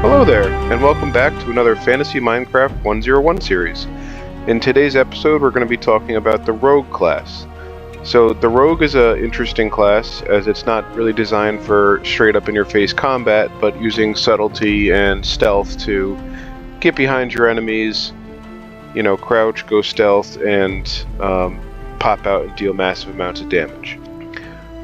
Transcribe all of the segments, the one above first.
Hello there, and welcome back to another Fantasy Minecraft 101 series. In today's episode, we're going to be talking about the Rogue class. So, the Rogue is an interesting class, as it's not really designed for straight-up-in-your-face combat, but using subtlety and stealth to get behind your enemies, crouch, go stealth, and pop out and deal massive amounts of damage.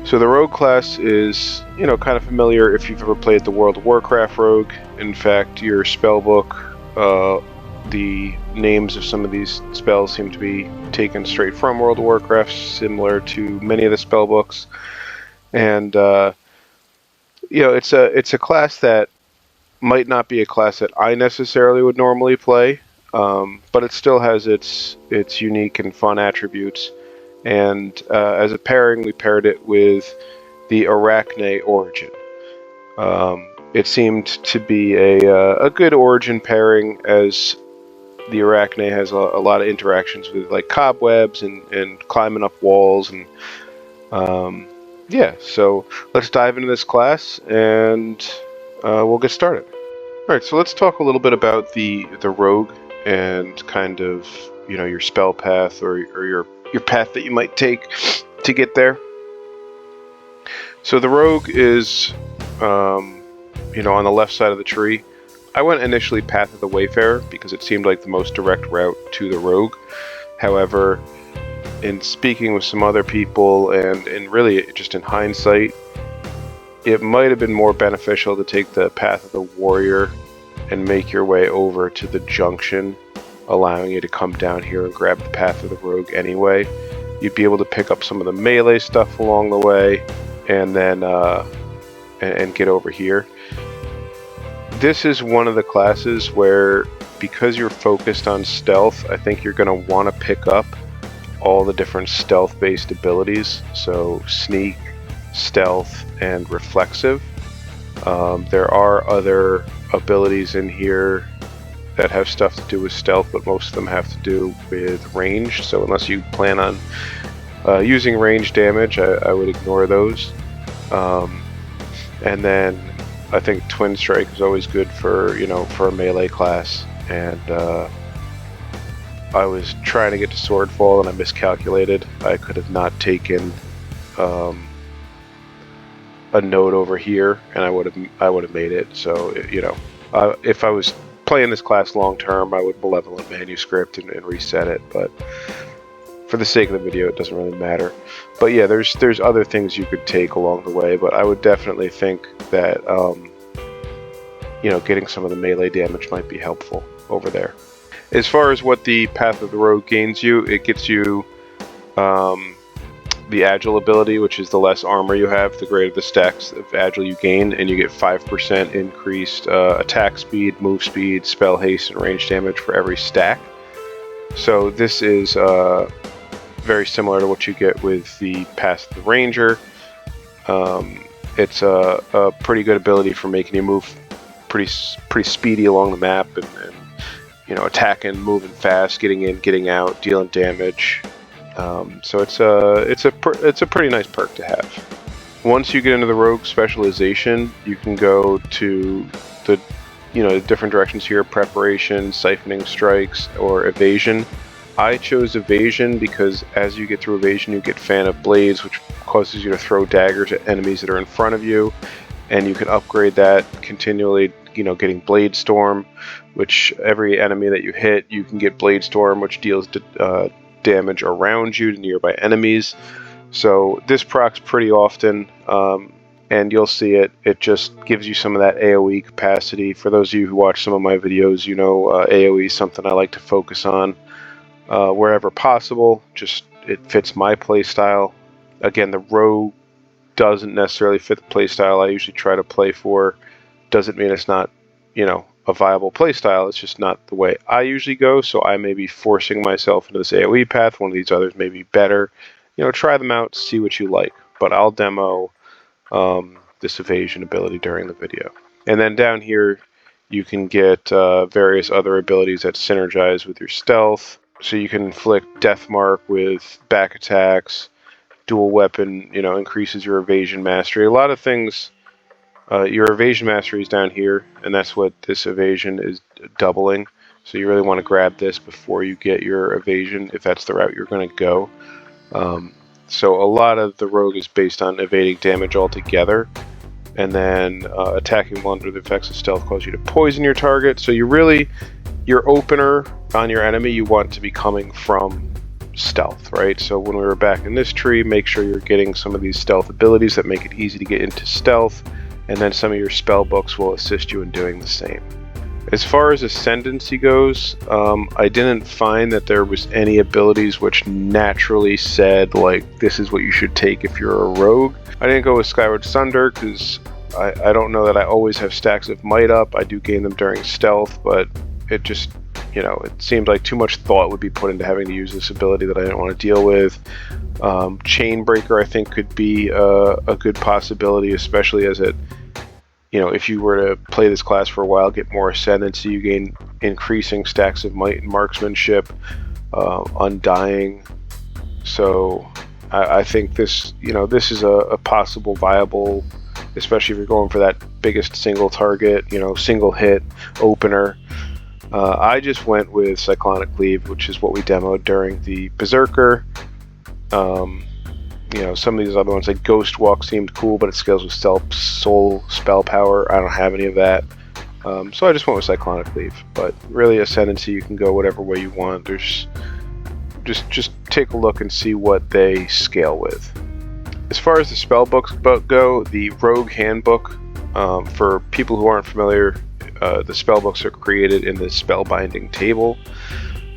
So the Rogue class is, kind of familiar if you've ever played the World of Warcraft Rogue. In fact, your spellbook, the names of some of these spells seem to be taken straight from World of Warcraft, similar to many of the spellbooks. And, it's a class that might not be a class that I necessarily would normally play, but it still has its unique and fun attributes. And as a pairing, we paired it with the Arachnae Origin. It seemed to be a good origin pairing, as the Arachnae has a lot of interactions with like cobwebs and climbing up walls, and so let's dive into this class and we'll get started. Alright, so let's talk a little bit about the Rogue and kind of your spell path or your path that you might take to get there. So the Rogue is on the left side of the tree. I went initially Path of the Wayfarer because it seemed like the most direct route to the Rogue. However, in speaking with some other people and really just in hindsight, it might have been more beneficial to take the Path of the Warrior and make your way over to the junction, allowing you to come down here and grab the Path of the Rogue anyway. You'd be able to pick up some of the melee stuff along the way, and then and get over here. This is one of the classes where, because you're focused on stealth, I think you're going to want to pick up all the different stealth-based abilities. So sneak, stealth, and reflexive. There are other abilities in here that have stuff to do with stealth, but most of them have to do with range. So unless you plan on using range damage, I would ignore those. And then I think Twin Strike is always good for a melee class. And I was trying to get to Swordfall and I miscalculated. I could have not taken a node over here, and I would have made it. So if I was playing this class long term, I would Malevolent Manuscript and reset it, but for the sake of the video, it doesn't really matter. But yeah, there's other things you could take along the way, but I would definitely think that getting some of the melee damage might be helpful over there. As far as what the Path of the Rogue gains you, it gets you the Agile ability, which is the less armor you have, the greater the stacks of Agile you gain, and you get 5% increased attack speed, move speed, spell haste, and range damage for every stack. So this is very similar to what you get with the Path of the Ranger. It's a pretty good ability for making you move pretty speedy along the map, and attacking, moving fast, getting in, getting out, dealing damage. So it's a pretty nice perk to have. Once you get into the Rogue specialization, you can go to the different directions here: preparation, siphoning strikes, or evasion. I chose evasion because as you get through evasion, you get Fan of Blades, which causes you to throw daggers at enemies that are in front of you, and you can upgrade that continually. Getting Blade Storm, which every enemy that you hit, you can get Blade Storm, which deals damage around you to nearby enemies. So this procs pretty often, and you'll see it just gives you some of that AoE capacity. For those of you who watch some of my videos, AoE is something I like to focus on wherever possible. Just it fits my playstyle. Again, the Rogue doesn't necessarily fit the playstyle I usually try to play for. Doesn't mean it's not a viable playstyle. It's just not the way I usually go, so I may be forcing myself into this AoE path. One of these others may be better. You know, try them out, see what you like. But I'll demo this evasion ability during the video. And then down here, you can get various other abilities that synergize with your stealth. So you can inflict Death Mark with back attacks. Dual weapon, you know, increases your evasion mastery. A lot of things. Your evasion mastery is down here, and that's what this evasion is doubling. So you really want to grab this before you get your evasion, if that's the route you're going to go. So a lot of the rogue is based on evading damage altogether, and then attacking while under the effects of stealth cause you to poison your target. So your opener on your enemy, you want to be coming from stealth, right? So when we were back in this tree, make sure you're getting some of these stealth abilities that make it easy to get into stealth, and then some of your spell books will assist you in doing the same. As far as Ascendancy goes, I didn't find that there was any abilities which naturally said, like, this is what you should take if you're a rogue. I didn't go with Skyward Sunder because I don't know that I always have stacks of might up. I do gain them during stealth, but it just, you know, it seemed like too much thought would be put into having to use this ability that I didn't want to deal with. Chainbreaker, I think, could be a good possibility, especially as it, you know, if you were to play this class for a while, get more Ascendancy, you gain increasing stacks of might and marksmanship, undying. So I think this, you know, this is a possible viable, especially if you're going for that biggest single target, you know, single hit opener. I just went with Cyclonic Cleave, which is what we demoed during the Berserker. You know, some of these other ones like Ghost Walk seemed cool, but it scales with soul spell power. I don't have any of that. So I just went with Cyclonic Cleave. But really, Ascendancy, you can go whatever way you want. There's just take a look and see what they scale with. As far as the spell books go, the Rogue Handbook, for people who aren't familiar, the spell books are created in the spellbinding table,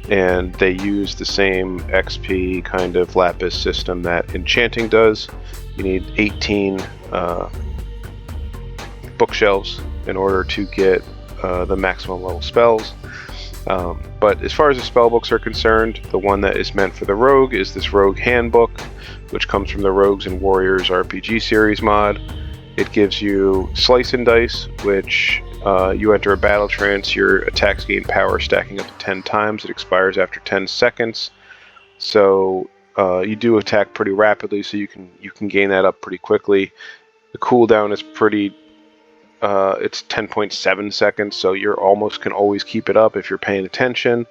and they use the same XP kind of lapis system that enchanting does. You need 18 bookshelves in order to get the maximum level spells. But as far as the spell books are concerned, the one that is meant for the rogue is this Rogue Handbook, which comes from the Rogues and Warriors RPG series mod. It gives you Slice and Dice, which you enter a battle trance, your attacks gain power stacking up to 10 times. It expires after 10 seconds. So you do attack pretty rapidly, so you can gain that up pretty quickly. The cooldown is pretty, it's 10.7 seconds, so you almost can always keep it up if you're paying attention.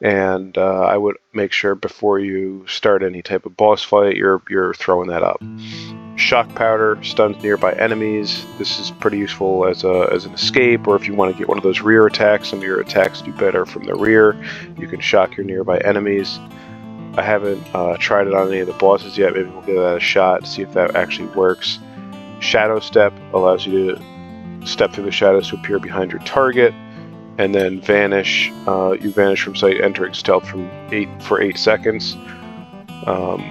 And I would make sure before you start any type of boss fight, you're throwing that up. Shock Powder stuns nearby enemies. This is pretty useful as an escape, or if you want to get one of those rear attacks. Some of your attacks do better from the rear. You can shock your nearby enemies. I haven't tried it on any of the bosses yet. Maybe we'll give that a shot, see if that actually works. Shadow Step allows you to step through the shadows to appear behind your target, and then vanish. You vanish from sight, entering stealth for 8 seconds.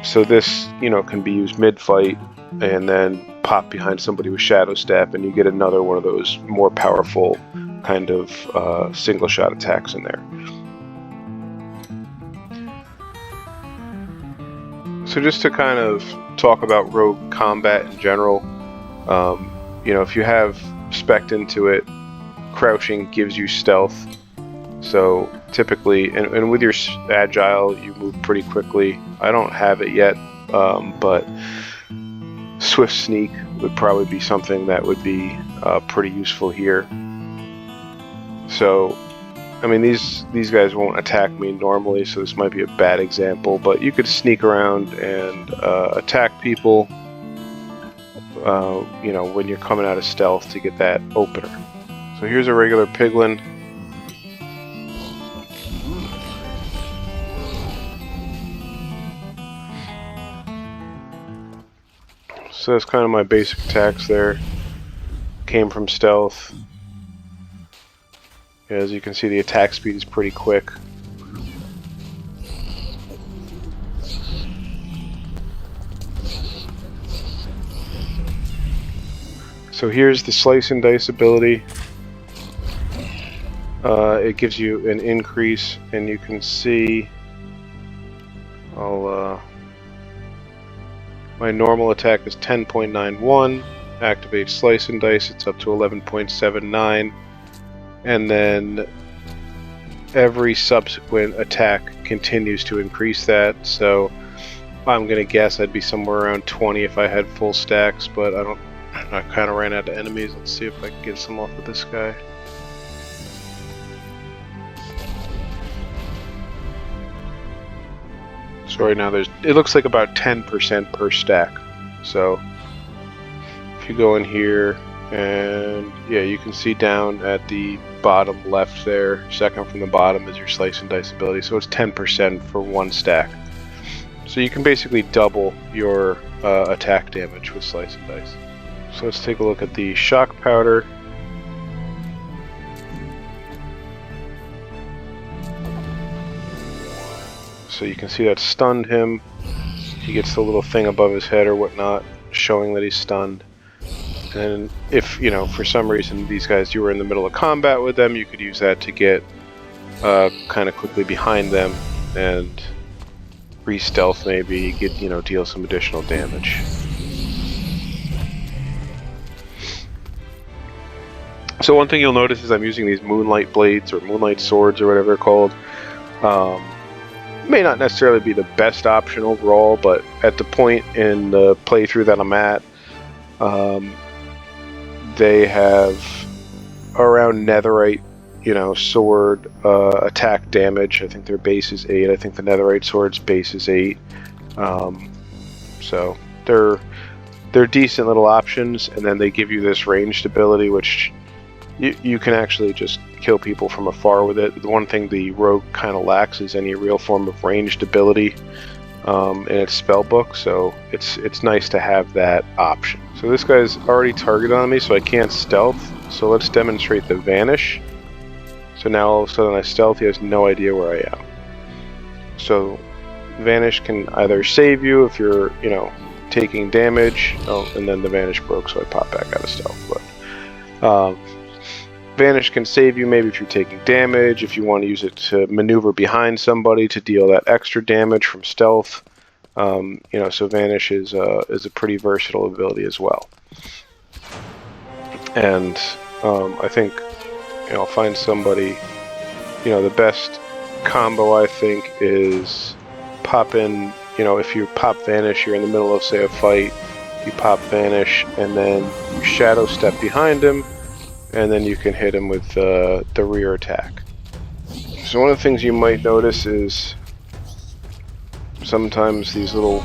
So this, you know, can be used mid-fight, and then pop behind somebody with Shadow Step, and you get another one of those more powerful kind of single shot attacks in there. So just to kind of talk about rogue combat in general, you know, if you have spec'd into it, crouching gives you stealth. So typically, and with your agile, you move pretty quickly. I don't have it yet, but Swift Sneak would probably be something that would be pretty useful here. So, I mean, these guys won't attack me normally, so this might be a bad example, but you could sneak around and attack people, you know, when you're coming out of stealth to get that opener. So here's a regular piglin. So that's kind of my basic attacks there. Came from stealth. As you can see, the attack speed is pretty quick. So here's the Slice and Dice ability. it gives you an increase, and you can see my normal attack is 10.91. Activate Slice and Dice, it's up to 11.79, and then every subsequent attack continues to increase that. So I'm gonna guess I'd be somewhere around 20 if I had full stacks, but I kind of ran out of enemies. Let's see if I can get some off of this guy. So right now it looks like about 10% per stack. So if you go in here, and yeah, you can see down at the bottom left there, second from the bottom is your Slice and Dice ability. So it's 10% for one stack. So you can basically double your attack damage with Slice and Dice. So let's take a look at the Shock Powder. So you can see that stunned him. He gets the little thing above his head or whatnot, showing that he's stunned. And if, you know, for some reason these guys, you were in the middle of combat with them, you could use that to get kind of quickly behind them and re-stealth maybe, get, you know, deal some additional damage. So one thing you'll notice is I'm using these Moonlight Blades or Moonlight Swords or whatever they're called. May not necessarily be the best option overall, but at the point in the playthrough that I'm at, they have around netherite, you know, sword attack damage. I think their base is 8. I think the netherite sword's base is 8. So they're decent little options, and then they give you this ranged ability, which you can actually just kill people from afar with it. The one thing the rogue kind of lacks is any real form of ranged ability in its spell book, so it's nice to have that option. So this guy's already targeted on me, so I can't stealth. So let's demonstrate the Vanish. So now all of a sudden I stealth, he has no idea where I am. So Vanish can either save you if you're, you know, taking damage. Oh, and then the Vanish broke, so I pop back out of stealth. But Vanish can save you maybe if you're taking damage, if you want to use it to maneuver behind somebody to deal that extra damage from stealth. You know, so Vanish is a pretty versatile ability as well. And I think, you know, I'll find somebody, you know, the best combo I think is pop in, you know, if you pop Vanish, you're in the middle of, say, a fight, you pop Vanish, and then you shadow step behind him, and then you can hit him with the rear attack. So one of the things you might notice is sometimes these little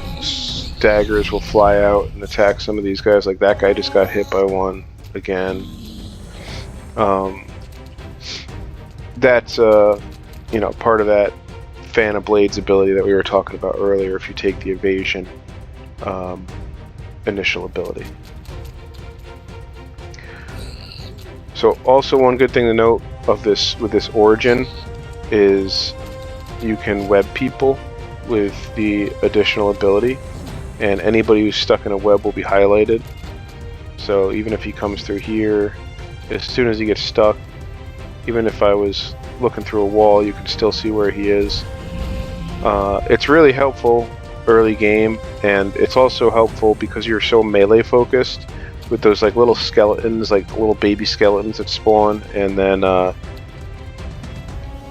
daggers will fly out and attack some of these guys. Like that guy just got hit by one again. That's you know, part of that Fan of Blades ability that we were talking about earlier. If you take the evasion initial ability. So also one good thing to note of this with this Origin is you can web people with the additional ability, and anybody who's stuck in a web will be highlighted. So even if he comes through here, as soon as he gets stuck, even if I was looking through a wall, you can still see where he is. It's really helpful early game, and it's also helpful because you're so melee focused with those like little skeletons, like little baby skeletons that spawn, and then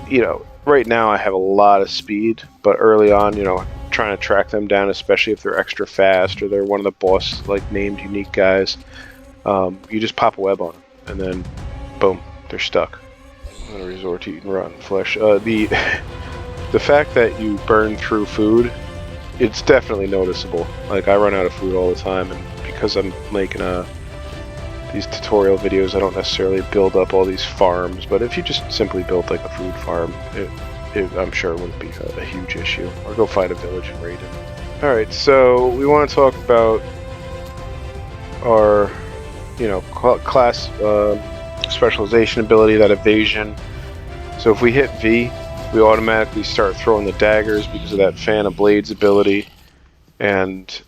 you know, right now I have a lot of speed, but early on, you know, trying to track them down, especially if they're extra fast or they're one of the boss like named unique guys, you just pop a web on them, and then boom, they're stuck. I'm gonna resort to eating rotten flesh. The fact that you burn through food, it's definitely noticeable. Like I run out of food all the time, and because I'm making these tutorial videos, I don't necessarily build up all these farms, but if you just simply build like a food farm, I'm sure it wouldn't be a huge issue. Or go find a village and raid it. Alright, so we want to talk about our, you know, class specialization ability, that evasion. So if we hit V, we automatically start throwing the daggers because of that Fan of Blades ability. And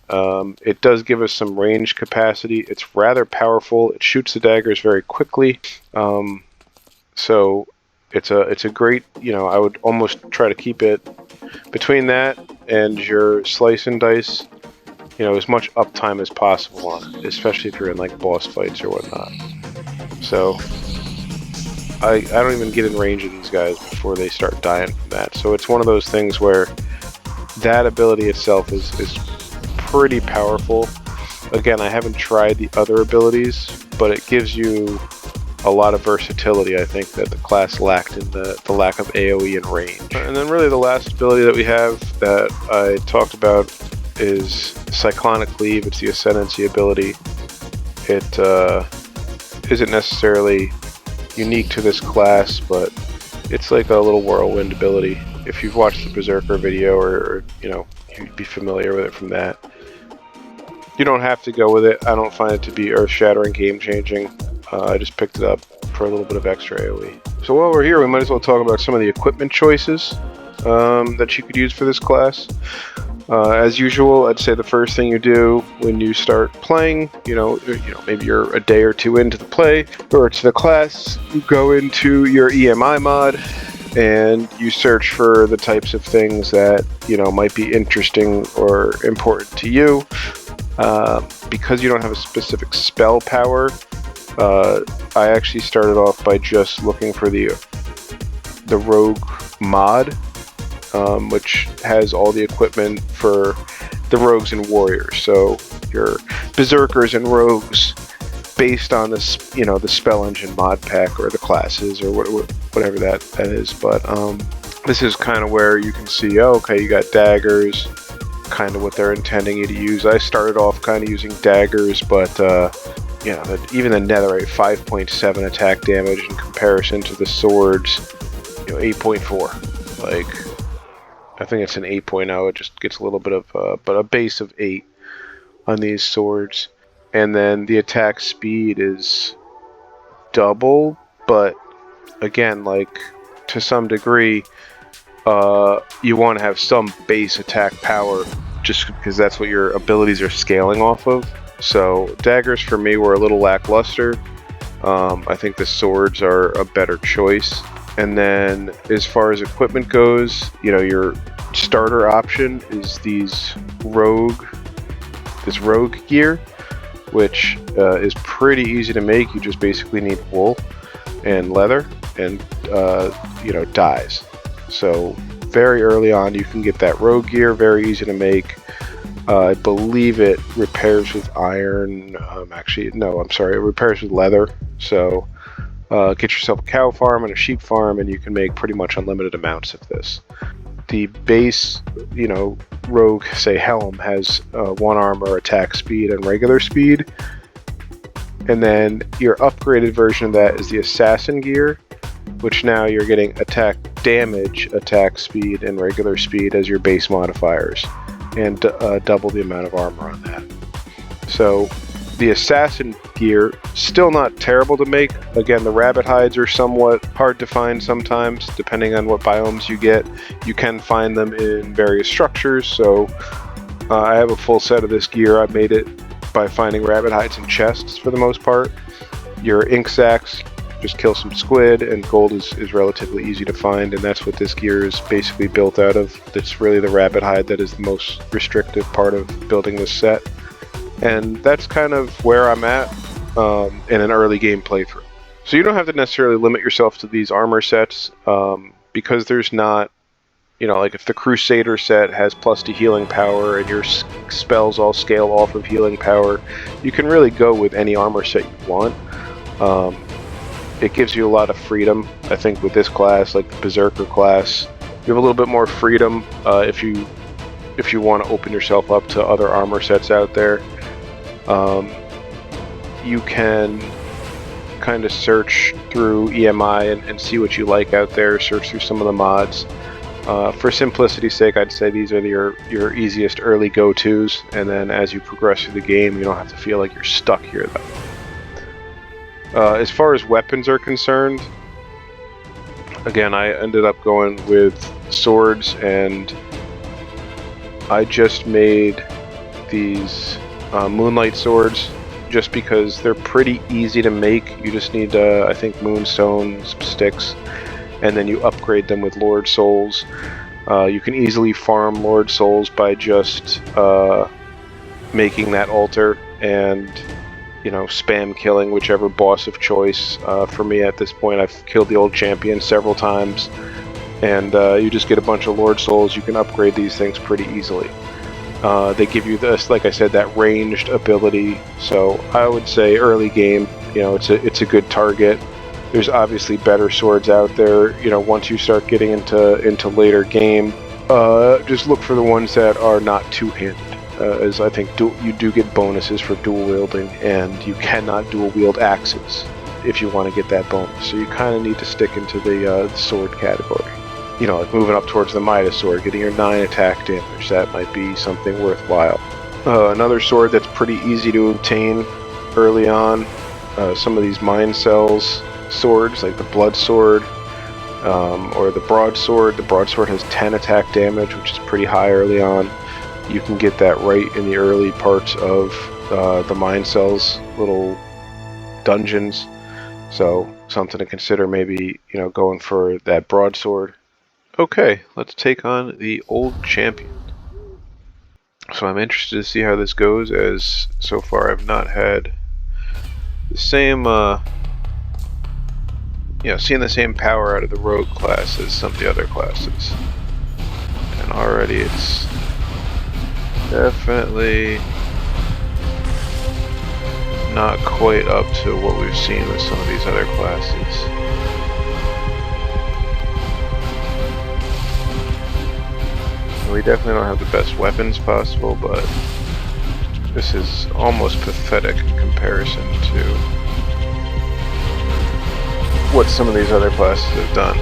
it does give us some range capacity. It's rather powerful. It shoots the daggers very quickly. So It's a great, you know, I would almost try to keep it between that and your slice and dice, you know, as much uptime as possible on it, especially if you're in like boss fights or whatnot. So I don't even get in range of these guys before they start dying from that. So it's one of those things where that ability itself is pretty powerful. Again, I haven't tried the other abilities, but it gives you a lot of versatility, I think, that the class lacked in the lack of AoE and range. And then really the last ability that we have that I talked about is Cyclonic Cleave. It's the Ascendancy ability. It isn't necessarily unique to this class, but it's like a little whirlwind ability. If you've watched the Berserker video, or you know, you'd be familiar with it from that. You don't have to go with it. I don't find it to be earth-shattering, game-changing. I just picked it up for a little bit of extra AoE. So while we're here, we might as well talk about some of the equipment choices that you could use for this class. As usual, I'd say the first thing you do when you start playing, you know, maybe you're a day or two into the play or to the class, you go into your EMI mod and you search for the types of things that, you know, might be interesting or important to you. Because you don't have a specific spell power, I actually started off by just looking for the rogue mod, which has all the equipment for the rogues and warriors. So your berserkers and rogues, based on this, you know, the spell engine mod pack or the classes or whatever that is. But this is kind of where you can see, oh, okay, you got daggers, kind of what they're intending you to use. I started off kind of using daggers, but you know, even the netherite 5.7 attack damage in comparison to the swords, you know, 8.4. Like, I think it's an 8.0. It just gets a little bit of, but a base of 8 on these swords. And then the attack speed is double, but again, like, to some degree, you want to have some base attack power just because that's what your abilities are scaling off of. So daggers for me were a little lackluster. I think the swords are a better choice. And then as far as equipment goes, you know, your starter option is this rogue gear, which is pretty easy to make. You just basically need wool and leather and you know, dyes. So very early on you can get that rogue gear, very easy to make. I believe it repairs with iron. Actually, no, I'm sorry, it repairs with leather. So get yourself a cow farm and a sheep farm and you can make pretty much unlimited amounts of this. The base, you know, rogue, say helm, has 1 armor, attack speed, and regular speed. And then your upgraded version of that is the assassin gear, which now you're getting attack damage, attack speed, and regular speed as your base modifiers, and double the amount of armor on that. So the assassin gear, still not terrible to make. Again, the rabbit hides are somewhat hard to find sometimes, depending on what biomes you get. You can find them in various structures, so I have a full set of this gear. I made it by finding rabbit hides in chests for the most part. Your ink sacs, just kill some squid, and gold is relatively easy to find, and that's what this gear is basically built out of. It's really the rabbit hide that is the most restrictive part of building this set. And that's kind of where I'm at in an early game playthrough. So you don't have to necessarily limit yourself to these armor sets, because there's not, you know, like if the Crusader set has +2 healing power and your spells all scale off of healing power, you can really go with any armor set you want. It gives you a lot of freedom. I think with this class, like the Berserker class, you have a little bit more freedom if you want to open yourself up to other armor sets out there. You can kind of search through EMI and see what you like out there, search through some of the mods. For simplicity's sake, I'd say these are your easiest early go-tos, and then as you progress through the game, you don't have to feel like you're stuck here, though. As far as weapons are concerned, again, I ended up going with swords, and I just made these moonlight swords just because they're pretty easy to make. You just need, I think, moonstone, some sticks, and then you upgrade them with Lord Souls. You can easily farm Lord Souls by just making that altar and, you know, spam killing whichever boss of choice. For me at this point, I've killed the old champion several times, and you just get a bunch of Lord Souls. You can upgrade these things pretty easily. They give you this, like I said, that ranged ability. So I would say early game, you know, it's a good target. There's obviously better swords out there. You know, once you start getting into later game, just look for the ones that are not two-handed. As I think you do get bonuses for dual wielding, and you cannot dual wield axes if you want to get that bonus. So you kind of need to stick into the sword category. You know, like moving up towards the Midas sword, getting your 9 attack damage, that might be something worthwhile. Another sword that's pretty easy to obtain early on, some of these Mind Cells swords, like the Blood Sword, or the Broadsword. The Broadsword has 10 attack damage, which is pretty high early on. You can get that right in the early parts of the Mind Cells little dungeons. So something to consider, maybe, you know, going for that Broadsword. Okay, let's take on the old champion. So I'm interested to see how this goes, as so far I've not had the same, you know, seeing the same power out of the rogue class as some of the other classes. And already it's definitely not quite up to what we've seen with some of these other classes. We definitely don't have the best weapons possible, but this is almost pathetic in comparison to what some of these other classes have done.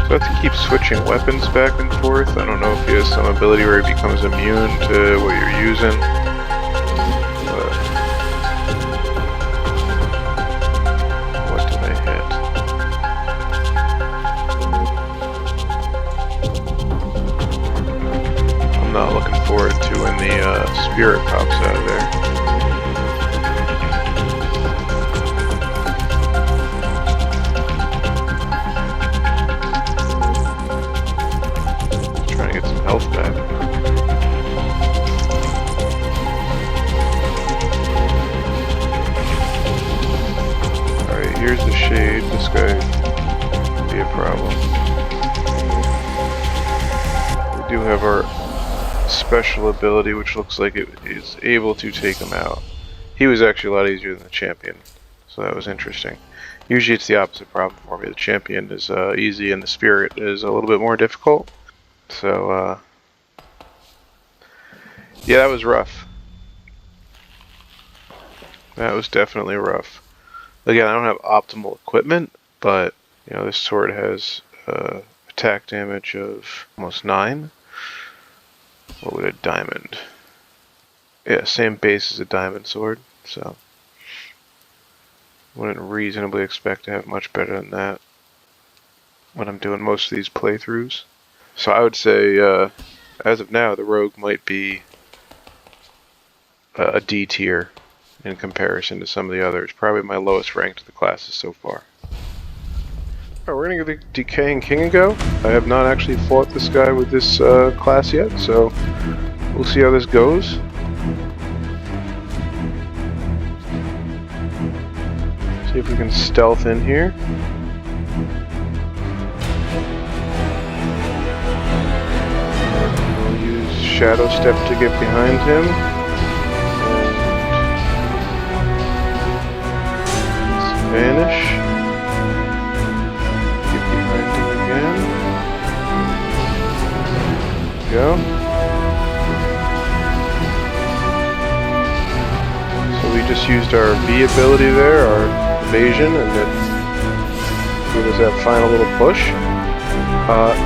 So I have to keep switching weapons back and forth. I don't know if he has some ability where he becomes immune to what you're using. Not looking forward to when the spirit pops out of there. Just trying to get some health back. Alright, here's the shade. This guy could be a problem. We do have our special ability, which looks like it is able to take him out. He was actually a lot easier than the champion, so that was interesting. Usually it's the opposite problem for me. The champion is easy and the spirit is a little bit more difficult. So yeah, that was rough. That was definitely rough. Again, I don't have optimal equipment, but you know, this sword has attack damage of almost 9. What would a diamond? Yeah, same base as a diamond sword, so wouldn't reasonably expect to have much better than that when I'm doing most of these playthroughs. So I would say, as of now, the rogue might be a D tier in comparison to some of the others. Probably my lowest ranked of the classes so far. Alright, we're gonna give the Decaying King a go. I have not actually fought this guy with this class yet, so we'll see how this goes. See if we can stealth in here. We'll use Shadow Step to get behind him. And vanish. Go. So we just used our V ability there, our evasion, and it gave us that final little push.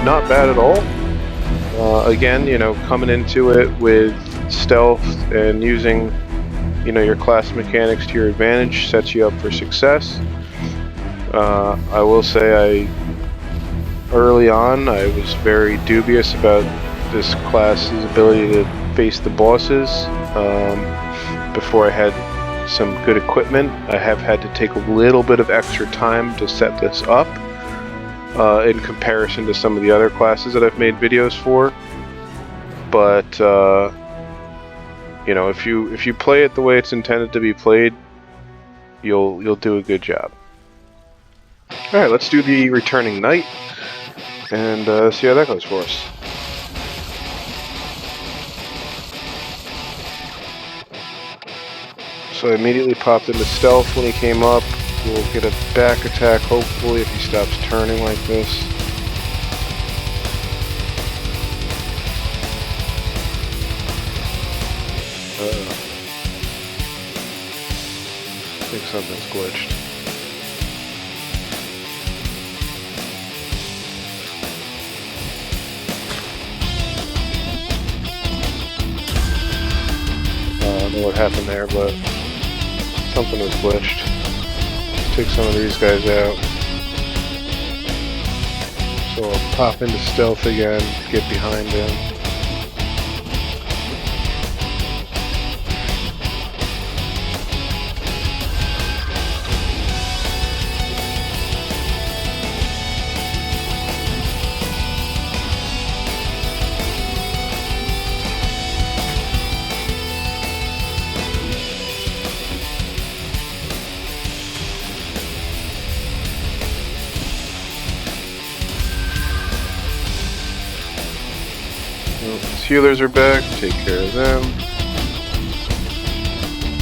Not bad at all. Again, you know, coming into it with stealth and using, you know, your class mechanics to your advantage sets you up for success. I will say early on I was very dubious about this class's ability to face the bosses before I had some good equipment. I have had to take a little bit of extra time to set this up in comparison to some of the other classes that I've made videos for. But you know, if you play it the way it's intended to be played, you'll do a good job. All right, let's do the Returning Knight and see how that goes for us. So I immediately popped into stealth when he came up. We'll get a back attack, hopefully, if he stops turning like this. I think something's glitched. I don't know what happened there, but something was glitched. Let's take some of these guys out. So I'll pop into stealth again, get behind him. Healers are back, take care of them.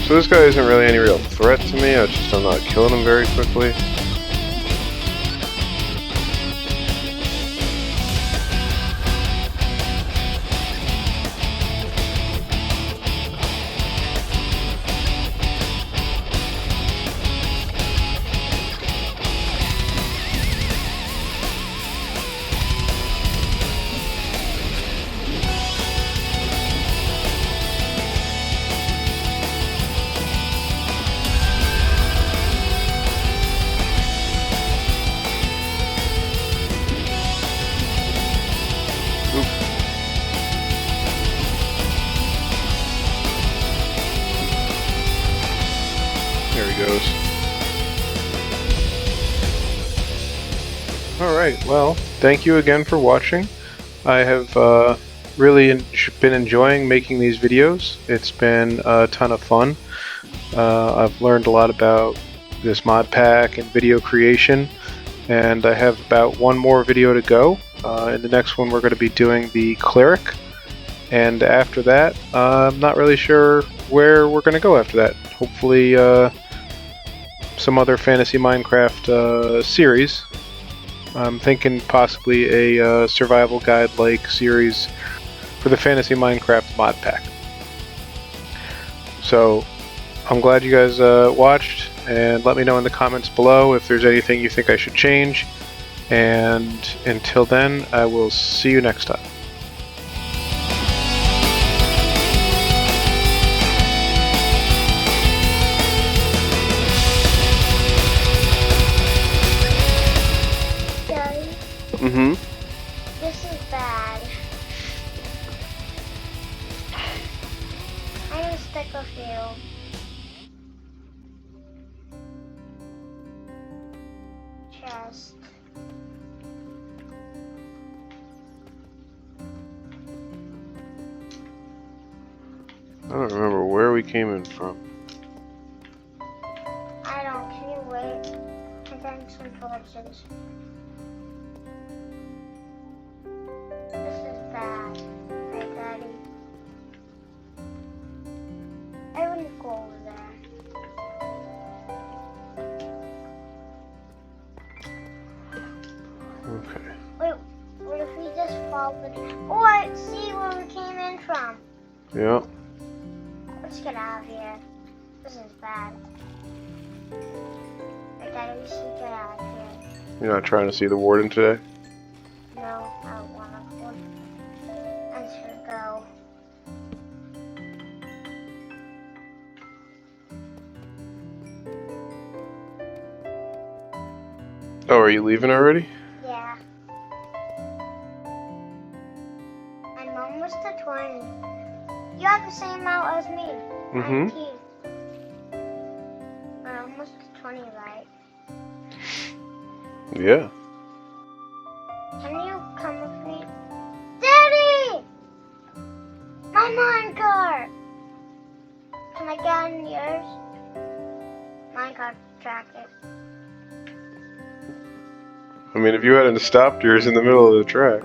So this guy isn't really any real threat to me, I'm not killing him very quickly. There he goes. Alright, well, thank you again for watching. I have really been enjoying making these videos. It's been a ton of fun. I've learned a lot about this mod pack and video creation, and I have about one more video to go. In the next one we're going to be doing the Cleric, and after that I'm not really sure where we're going to go after that. Hopefully some other Fantasy Minecraft series. I'm thinking possibly a survival guide-like series for the Fantasy Minecraft mod pack. So I'm glad you guys watched, and let me know in the comments below if there's anything you think I should change. And until then, I will see you next time. Mm-hmm. This is bad. I'm gonna stick with you. Chest. I don't remember where we came in from. I don't. Can you wait? I'm getting some collections. This is bad. Hey, Daddy. I wouldn't go over there. Okay. Wait, what if we just followed? Oh, I see where we came in from. Yeah. Let's get out of here. This is bad. Hey, Daddy, we should get out of here. You're not trying to see the warden today? No, I don't want to. I should go. Oh, are you leaving already? Yeah. I'm almost to 20. You have the same amount as me. Mm-hmm. 19. Yeah. Can you come with me? Daddy! My minecart! Can I get in yours? Minecart track it. I mean, if you hadn't stopped yours in the middle of the track.